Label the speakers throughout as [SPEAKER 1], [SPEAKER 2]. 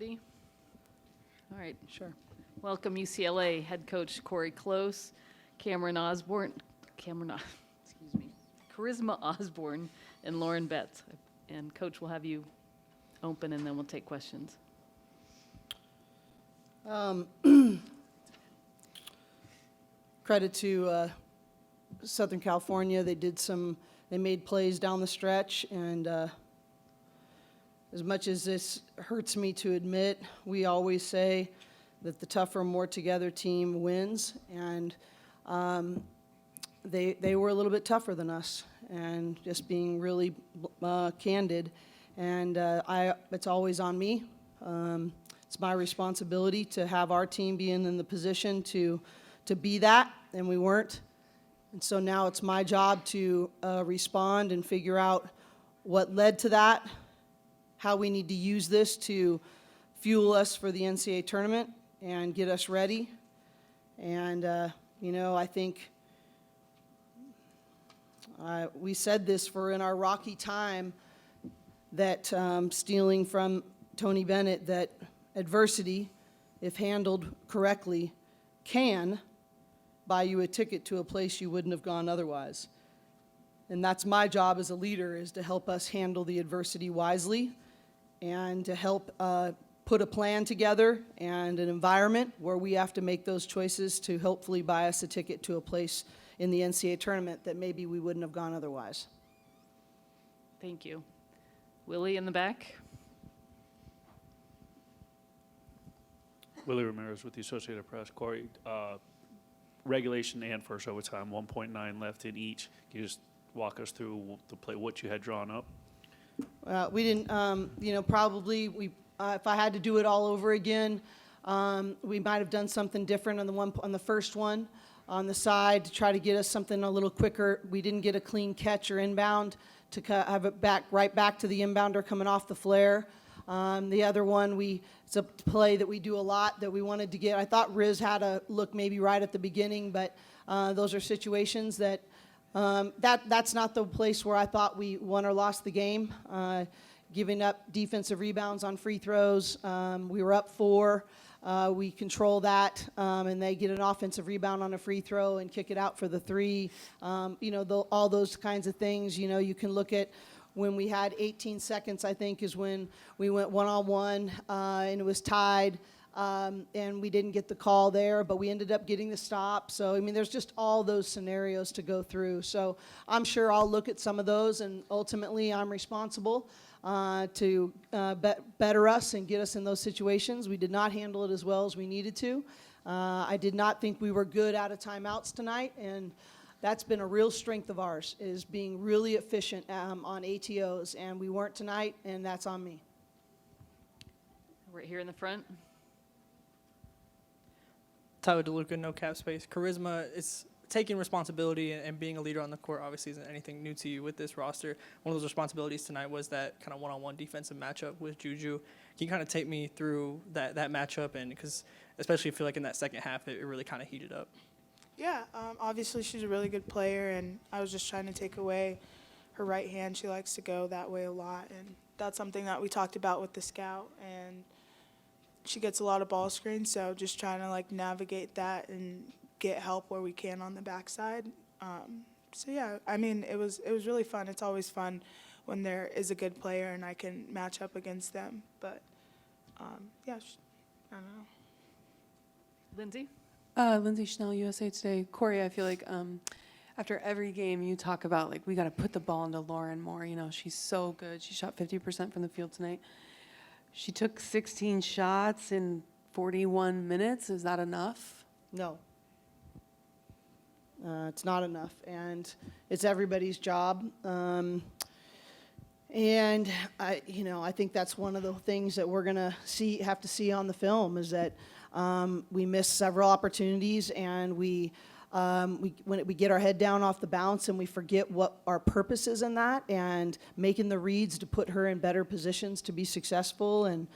[SPEAKER 1] Ready? All right, sure. Welcome UCLA head coach Cori, Charisma Osborne, and Lauren Betts. And Coach will have you open, and then we'll take questions.
[SPEAKER 2] Credit to Southern California. They made plays down the stretch, and as much as this hurts me to admit, we always say that the tougher, more together team wins, and they were a little bit tougher than us, and just being really candid, and it's always on me. It's my responsibility to have our team be in the position to be that, and we weren't. And so now it's my job to respond and figure out what led to that, how we need to use this to fuel us for the NCAA tournament and get us ready. And, I think we said this in our rocky time that stealing from Tony Bennett, that adversity, if handled correctly, can buy you a ticket to a place you wouldn't have gone otherwise. And that's my job as a leader, is to help us handle the adversity wisely and to help put a plan together and an environment where we have to make those choices to hopefully buy us a ticket to a place in the NCAA tournament that maybe we wouldn't have gone otherwise.
[SPEAKER 1] Thank you. Willie in the back.
[SPEAKER 3] Willie Ramirez with the Associated Press. Cori, regulation and first overtime, 1.9 left in each. Can you just walk us through the play, what you had drawn up?
[SPEAKER 2] We didn't, probably if I had to do it all over again, we might have done something different on the first one on the side to try to get us something a little quicker. We didn't get a clean catch or inbound to have it right back to the inbounder coming off the flare. The other one, it's a play that we do a lot that we wanted to get. I thought Riz had a look maybe right at the beginning, but those are situations that that's not the place where I thought we won or lost the game. Giving up defensive rebounds on free throws. We were up 4. We control that, and they get an offensive rebound on a free throw and kick it out for the 3. All those kinds of things. You can look at when we had 18 seconds, I think, is when we went one-on-one, and it was tied, and we didn't get the call there, but we ended up getting the stop. So, there's just all those scenarios to go through. So I'm sure I'll look at some of those, and ultimately I'm responsible to better us and get us in those situations. We did not handle it as well as we needed to. I did not think we were good out of timeouts tonight, and that's been a real strength of ours, is being really efficient on ATOs, and we weren't tonight, and that's on me.
[SPEAKER 1] Right here in the front.
[SPEAKER 4] Tyler DeLuca, no cap space. Charisma is taking responsibility and being a leader on the court obviously isn't anything new to you with this roster. One of those responsibilities tonight was that kind of one-on-one defensive matchup with Juju. Can you kind of take me through that matchup? And because especially I feel like in that second half, it really kind of heated up.
[SPEAKER 5] Yeah, obviously she's a really good player, and I was just trying to take away her right hand. She likes to go that way a lot, and that's something that we talked about with the scout, and she gets a lot of ball screens, so just trying to navigate that and get help where we can on the backside. It was really fun. It's always fun when there is a good player and I can match up against them, but I don't know.
[SPEAKER 1] Lindsay?
[SPEAKER 6] Lindsay Schnell, USA Today. Cori, I feel like after every game you talk about, we got to put the ball into Lauren more. She's so good. She shot 50% from the field tonight. She took 16 shots in 41 minutes. Is that enough?
[SPEAKER 2] No. It's not enough, and it's everybody's job. And I think that's one of the things that we're gonna have to see on the film, is that we missed several opportunities, and when we get our head down off the bounce and we forget what our purpose is in that, and making the reads to put her in better positions to be successful. And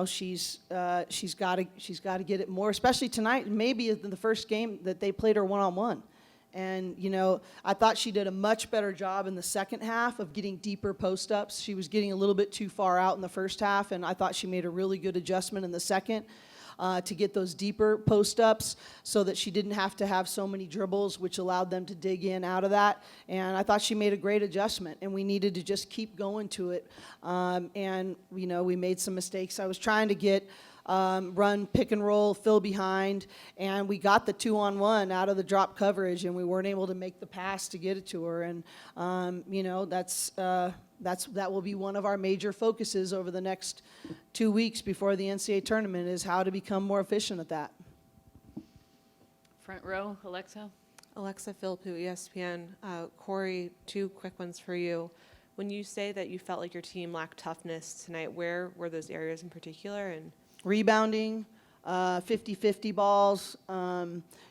[SPEAKER 2] she's got to get it more, especially tonight. Maybe in the first game that they played her one-on-one, And, you know, I thought she did a much better job in the second half of getting deeper post-ups. She was getting a little bit too far out in the first half, and I thought she made a really good adjustment in the second to get those deeper post-ups so that she didn't have to have so many dribbles, which allowed them to dig in out of that. And I thought she made a great adjustment, and we needed to just keep going to it. And, you know, we made some mistakes. I was trying to get run pick and roll, fill behind, and we got the 2-on-1 out of the drop coverage, and we weren't able to make the pass to get it to her. And you know, that will be one of our major focuses over the next 2 weeks before the NCAA tournament, is how to become more efficient at that.
[SPEAKER 1] Front row, Alexa.
[SPEAKER 7] Alexa Philippou, ESPN. Cori, 2 quick ones for you. When you say that you felt like your team lacked toughness tonight, where were those areas in particular? And
[SPEAKER 2] Rebounding, 50-50 balls,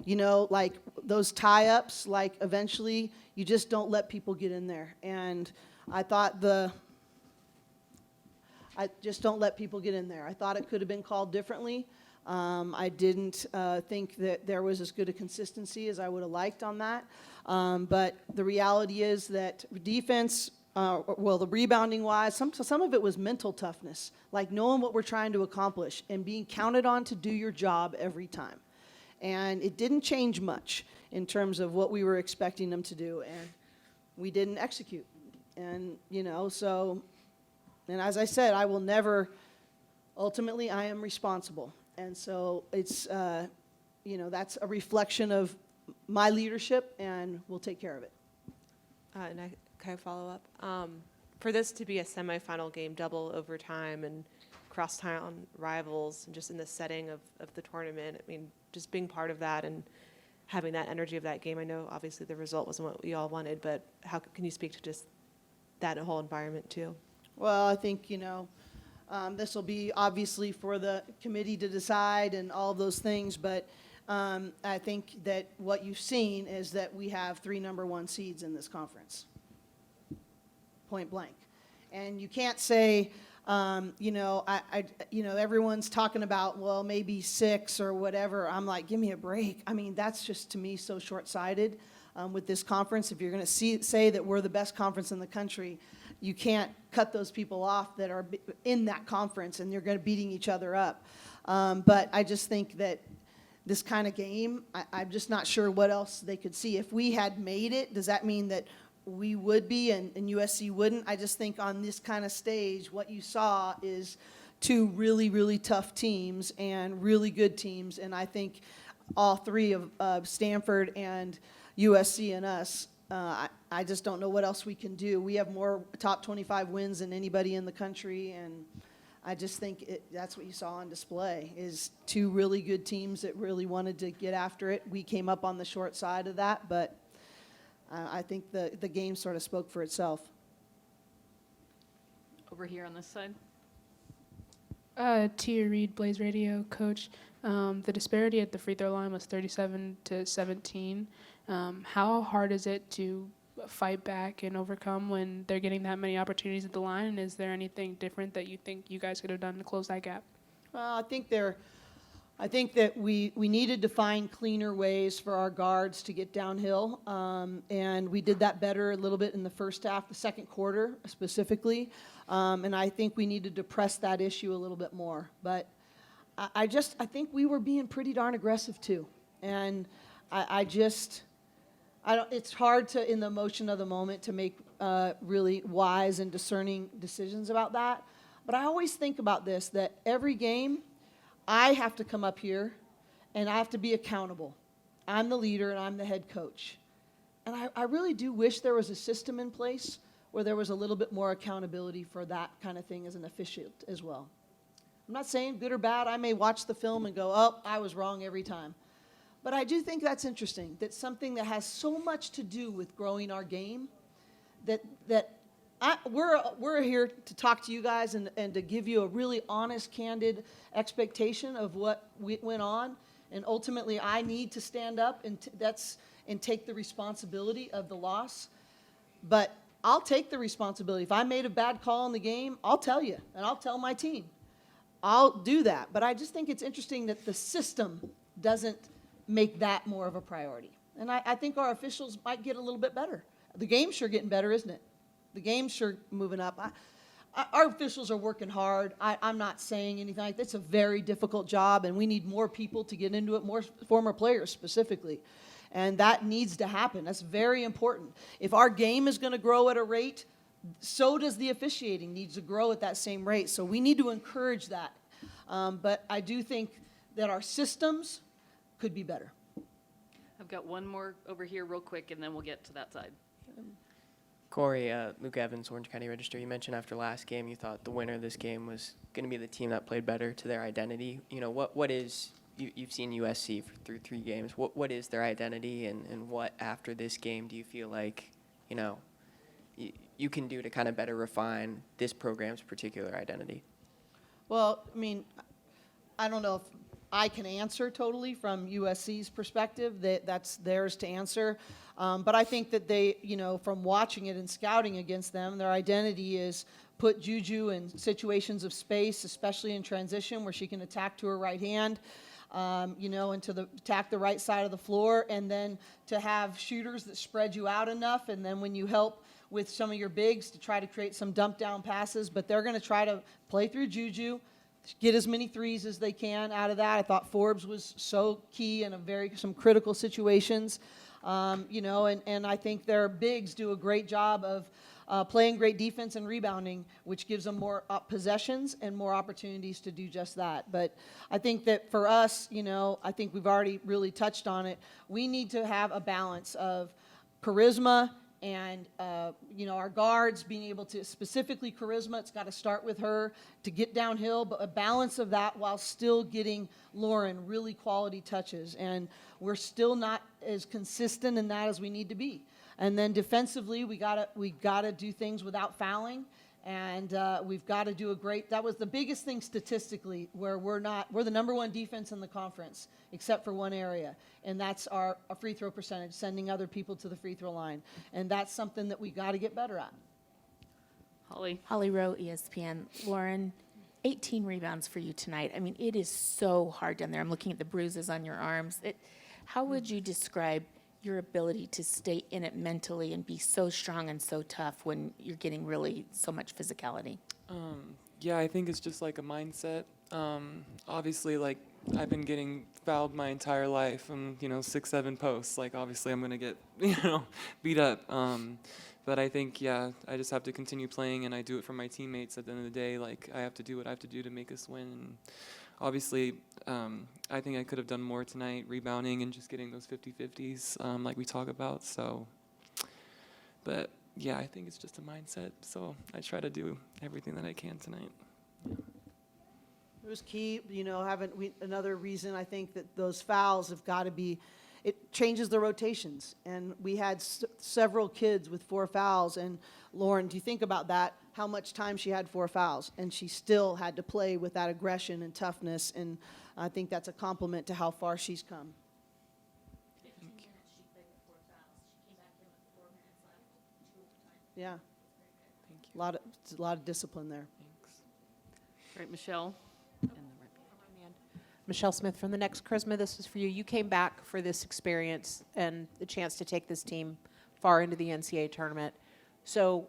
[SPEAKER 2] you know, like those tie-ups, like eventually you just don't let people get in there. And I thought I just don't let people get in there. I thought it could have been called differently. I didn't think that there was as good a consistency as I would have liked on that. But the reality is that defense, well, the rebounding wise, some of it was mental toughness, like knowing what we're trying to accomplish and being counted on to do your job every time. And it didn't change much in terms of what we were expecting them to do, and we didn't execute. And, you know, so, and as I said, I will never, ultimately, I am responsible. And so it's, you know, that's a reflection of my leadership, and we'll take care of it.
[SPEAKER 7] can I follow up? For this to be a semifinal game, double overtime and crosstown rivals, and just in the setting of the tournament, I mean, just being part of that and having that energy of that game. I know obviously the result wasn't what we all wanted, but how can you speak to just that whole environment too?
[SPEAKER 2] Well, I think, you know, this will be obviously for the committee to decide and all of those things, but I think that what you've seen is that we have 3 number 1 seeds in this conference, point blank. And you can't say, you know, you know, everyone's talking about, well, maybe 6 or whatever. I'm like, give me a break. I mean, that's just, to me, so short-sighted with this conference. If you're going to say that we're the best conference in the country, you can't cut those people off that are in that conference and you're going to beating each other up. But I just think that this kind of game, I'm just not sure what else they could see. If we had made it, does that mean that we would be and USC wouldn't? I just think on this kind of stage, what you saw is 2 really, really tough teams and really good teams. And I think all 3 of Stanford and USC and us, I just don't know what else we can do. We have more top 25 wins than anybody in the country, and I just think that's what you saw on display, is 2 really good teams that really wanted to get after it. We came up on the short side of that, but I think the game sort of spoke for itself.
[SPEAKER 1] Over here on this side.
[SPEAKER 8] Tia Reed, Blaze Radio, Coach. The disparity at the free throw line was 37-17. How hard is it to fight back and overcome when they're getting that many opportunities at the line? And is there anything different that you think you guys could have done to close that gap?
[SPEAKER 2] Well, I think that we needed to find cleaner ways for our guards to get downhill, and we did that better a little bit in the first half, the second quarter specifically, and I think we needed to press that issue a little bit more. But I think we were being pretty darn aggressive too, and it's hard to, in the emotion of the moment, to make really wise and discerning decisions about that. But I always think about this, that every game, I have to come up here and I have to be accountable. I'm the leader and I'm the head coach. And I really do wish there was a system in place where there was a little bit more accountability for that kind of thing as an official as well. I'm not saying good or bad. I may watch the film and go, oh, I was wrong every time. But I do think that's interesting, that something that has so much to do with growing our game, we're here to talk to you guys and to give you a really honest, candid expectation of what went on. And ultimately, I need to stand up and take the responsibility of the loss. But I'll take the responsibility. If I made a bad call in the game, I'll tell you, and I'll tell my team. I'll do that. But I just think it's interesting that the system doesn't make that more of a priority. And I think our officials might get a little bit better. The game's sure getting better, isn't it? The game's sure moving up. Our officials are working hard. I'm not saying anything like that. It's a very difficult job, and we need more people to get into it, more former players specifically. And that needs to happen. That's very important. If our game is going to grow at a rate, so does the officiating needs to grow at that same rate. So we need to encourage that. But I do think that our systems could be better.
[SPEAKER 1] I've got one more over here real quick, and then we'll get to that side.
[SPEAKER 9] Corey, Luke Evans, Orange County Register, you mentioned after last game you thought the winner of this game was going to be the team that played better to their identity. You know, what is, you've seen USC through 3 games, what is their identity, and what after this game do you feel like, you know, you can do to kind of better refine this program's particular identity?
[SPEAKER 2] Well, I mean, I don't know if I can answer totally from USC's perspective. That's theirs to answer. But I think that they, you know, from watching it and scouting against them, their identity is put Juju in situations of space, especially in transition where she can attack to her right hand, you know, and attack the right side of the floor, and then to have shooters that spread you out enough, and then when you help with some of your bigs to try to create some dump down passes, but they're going to try to play through Juju, get as many threes as they can out of that. I thought Forbes was so key in some critical situations, you know, and I think their bigs do a great job of playing great defense and rebounding, which gives them more possessions and more opportunities to do just that. But I think that for us, you know, I think we've already really touched on it. We need to have a balance of charisma and, you know, our guards being able to, specifically Charisma, it's got to start with her to get downhill, but a balance of that while still getting Lauren really quality touches. And we're still not as consistent in that as we need to be. And then defensively, we gotta do things without fouling. And we've got to do that was the biggest thing statistically, where we're the number 1 defense in the conference, except for one area, and that's our free throw percentage, sending other people to the free throw line. And that's something that we got to get better at.
[SPEAKER 10] Holly Rowe, ESPN. Lauren, 18 rebounds for you tonight. I mean, it is so hard down there. I'm looking at the bruises on your arms. How would you describe your ability to stay in it mentally and be so strong and so tough when you're getting really so much physicality?
[SPEAKER 11] Yeah, I think it's just like a mindset. Obviously, like, I've been getting fouled my entire life and, 6-7 posts. Like, obviously I'm going to get, beat up. But I think, yeah, I just have to continue playing, and I do it for my teammates at the end of the day. Like, I have to do what I have to do to make us win. And obviously, I think I could have done more tonight, rebounding and just getting those 50-50s like we talk about. So, but, yeah, I think it's just a mindset. So I try to do everything that I can tonight. Yeah.
[SPEAKER 2] It was key, another reason I think that those fouls have got to be, it changes the rotations. And we had several kids with 4 fouls. And Lauren, do you think about that, how much time she had 4 fouls? And she still had to play with that aggression and toughness. And I think that's a compliment to how far she's come.
[SPEAKER 10] 15 minutes she played with 4 fouls. She came back in with 4 minutes left, 2 overtime.
[SPEAKER 2] Yeah.
[SPEAKER 11] Thank you.
[SPEAKER 2] It's a lot of discipline there.
[SPEAKER 11] Thanks.
[SPEAKER 1] Right, Michelle?
[SPEAKER 12] Michelle Smith from the Next Charisma. This is for you. You came back for this experience and the chance to take this team far into the NCAA tournament. So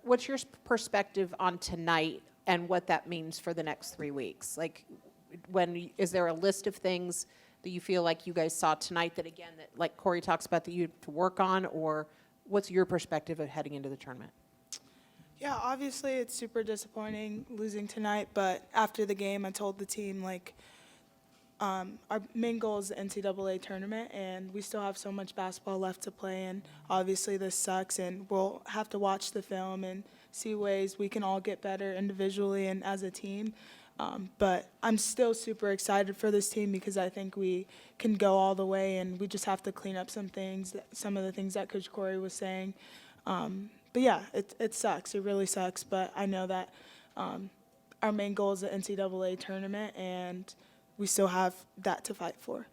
[SPEAKER 12] what's your perspective on tonight and what that means for the next 3 weeks? Like, is there a list of things that you feel like you guys saw tonight that, again, that like Cori talks about, that you have to work on, or what's your perspective of heading into the tournament?
[SPEAKER 5] Yeah, obviously it's super disappointing losing tonight, but after the game I told the team, our main goal is the NCAA tournament, and we still have so much basketball left to play, and obviously this sucks, and we'll have to watch the film and see ways we can all get better individually and as a team. But I'm still super excited for this team because I think we can go all the way, and we just have to clean up some things, some of the things that Coach Cori was saying. But yeah, it sucks. It really sucks. But I know that our main goal is the NCAA tournament, and we still have that to fight for.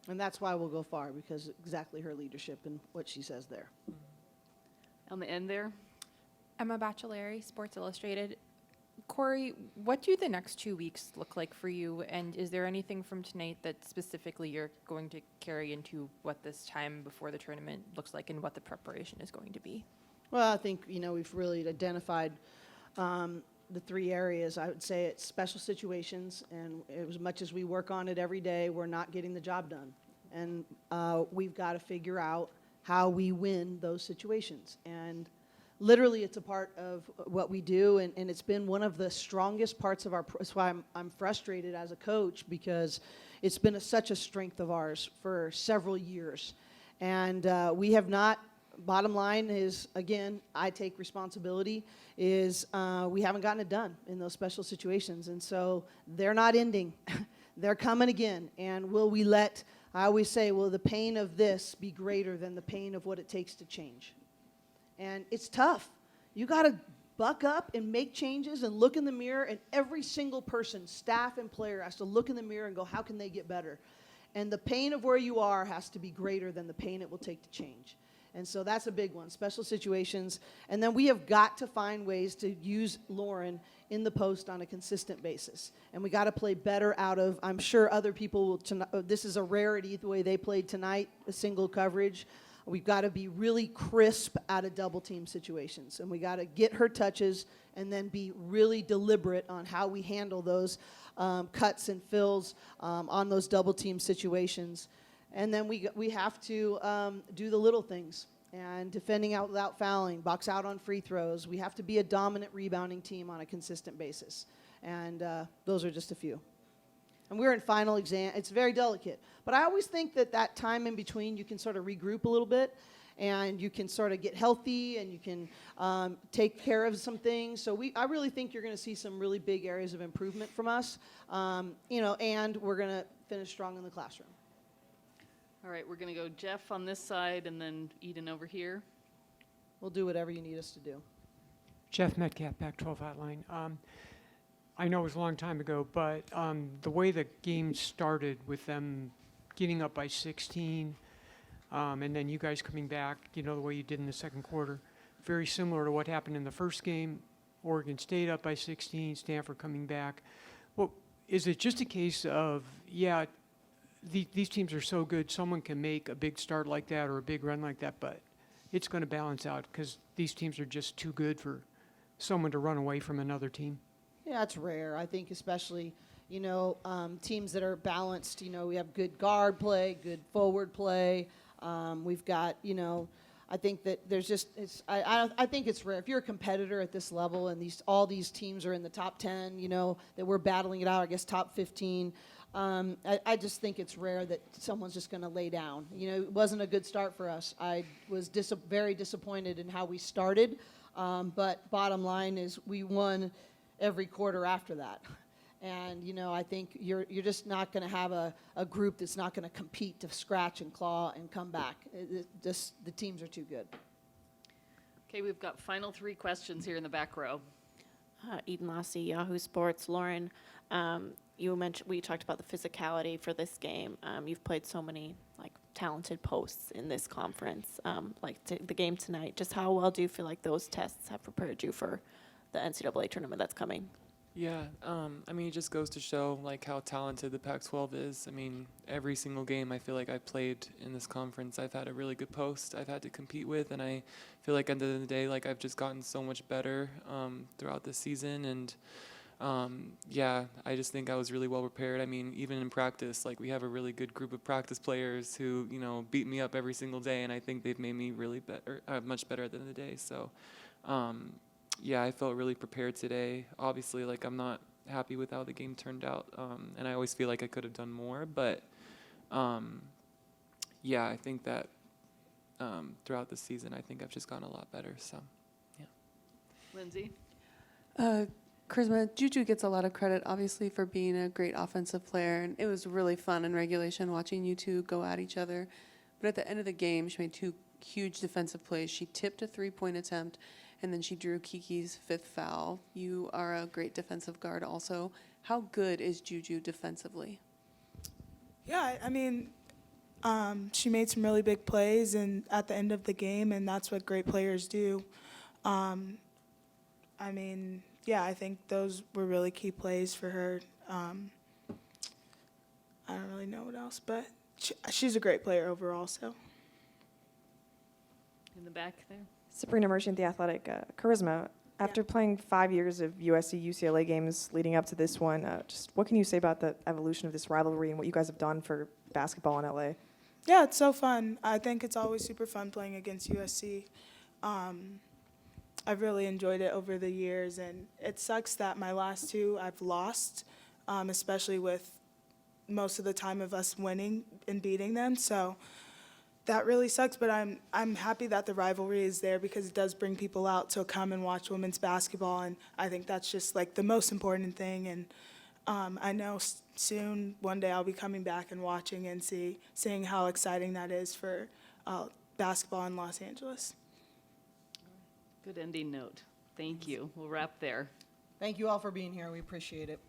[SPEAKER 2] And that's why we'll go far, because exactly her leadership and what she says there.
[SPEAKER 1] On the end there?
[SPEAKER 13] Emma Bachelari, Sports Illustrated. Cori, what do the next 2 weeks look like for you? And is there anything from tonight that specifically you're going to carry into what this time before the tournament looks like and what the preparation is going to be?
[SPEAKER 2] Well, I think, we've really identified the three areas. I would say it's special situations, and as much as we work on it every day, we're not getting the job done. And we've got to figure out how we win those situations. And literally, it's a part of what we do, and it's been one of the strongest parts of that's why I'm frustrated as a coach, because it's been such a strength of ours for several years. And we have not, bottom line is, again, I take responsibility, is we haven't gotten it done in those special situations. And so they're not ending. They're coming again. And I always say, will the pain of this be greater than the pain of what it takes to change? And it's tough. You got to buck up and make changes and look in the mirror, and every single person, staff and player, has to look in the mirror and go, how can they get better? And the pain of where you are has to be greater than the pain it will take to change. And so that's a big one, special situations. And then we have got to find ways to use Lauren in the post on a consistent basis. And we got to play better out of, I'm sure other people will, this is a rarity the way they played tonight, a single coverage. We've got to be really crisp out of double team situations. And we got to get her touches and then be really deliberate on how we handle those cuts and fills on those double team situations. And then we have to do the little things, and defending out without fouling, box out on free throws. We have to be a dominant rebounding team on a consistent basis. And those are just a few. And we're in final exam. It's very delicate. But I always think that time in between, you can sort of regroup a little bit, and you can sort of get healthy, and you can take care of some things. So I really think you're going to see some really big areas of improvement from us, and we're going to finish strong in the classroom.
[SPEAKER 1] All right, we're going to go Jeff on this side and then Eden over here.
[SPEAKER 2] We'll do whatever you need us to do.
[SPEAKER 14] Jeff Metcalf, Pac-12 Hotline. I know it was a long time ago, but the way the game started with them getting up by 16, and then you guys coming back, the way you did in the second quarter, very similar to what happened in the first game. Oregon State up by 16, Stanford coming back. Well, is it just a case of, these teams are so good, someone can make a big start like that or a big run like that, but it's going to balance out because these teams are just too good for someone to run away from another team?
[SPEAKER 2] Yeah, it's rare. I think especially, teams that are balanced, we have good guard play, good forward play. We've got, I think that there's just, I think it's rare. If you're a competitor at this level and all these teams are in the top 10, that we're battling it out, I guess top 15, I just think it's rare that someone's just going to lay down. It wasn't a good start for us. I was very disappointed in how we started, but bottom line is we won every quarter after that. And, I think you're just not going to have a group that's not going to compete to scratch and claw and come back. The teams are too good.
[SPEAKER 1] Okay, we've got final three questions here in the back row.
[SPEAKER 10] Eden Lassie, Yahoo Sports. Lauren, we talked about the physicality for this game. You've played so many talented posts in this conference, the game tonight. Just how well do you feel like those tests have prepared you for the NCAA tournament that's coming?
[SPEAKER 11] Yeah, it just goes to show how talented the Pac-12 is. Every single game I feel like I've played in this conference, I've had a really good post I've had to compete with, and I feel like at the end of the day, I've just gotten so much better throughout this season, and I just think I was really well prepared. Even in practice, we have a really good group of practice players who, beat me up every single day, and I think they've made me really better, much better at the end of the day. So, I felt really prepared today. Obviously, I'm not happy with how the game turned out, and I always feel like I could have done more. But, I think that throughout the season, I think I've just gotten a lot better. So, yeah.
[SPEAKER 1] Lindsay?
[SPEAKER 6] Charisma, Juju gets a lot of credit, obviously, for being a great offensive player, and it was really fun in regulation watching you two go at each other. But at the end of the game, she made two huge defensive plays. She tipped a three-point attempt, and then she drew Kiki's fifth foul. You are a great defensive guard also. How good is Juju defensively?
[SPEAKER 5] Yeah, she made some really big plays and at the end of the game, and that's what great players do. yeah, I think those were really key plays for her. I don't really know what else, but she's a great player overall. So
[SPEAKER 1] In the back there.
[SPEAKER 15] Sabrina Merchant, The Athletic. Charisma, after playing 5 years of USC UCLA games leading up to this one, just what can you say about the evolution of this rivalry and what you guys have done for basketball in LA?
[SPEAKER 5] yeah, it's so fun. I think it's always super fun playing against USC. I've really enjoyed it over the years, and it sucks that my last two I've lost, especially with most of the time of us winning and beating them. So that really sucks, but I'm happy that the rivalry is there because it does bring people out to come and watch women's basketball, and I think that's just like the most important thing. And I know soon, one day, I'll be coming back and watching and seeing how exciting that is for basketball in Los Angeles.
[SPEAKER 1] Good ending note. Thank you. We'll wrap there.
[SPEAKER 2] Thank you all for being here. We appreciate it.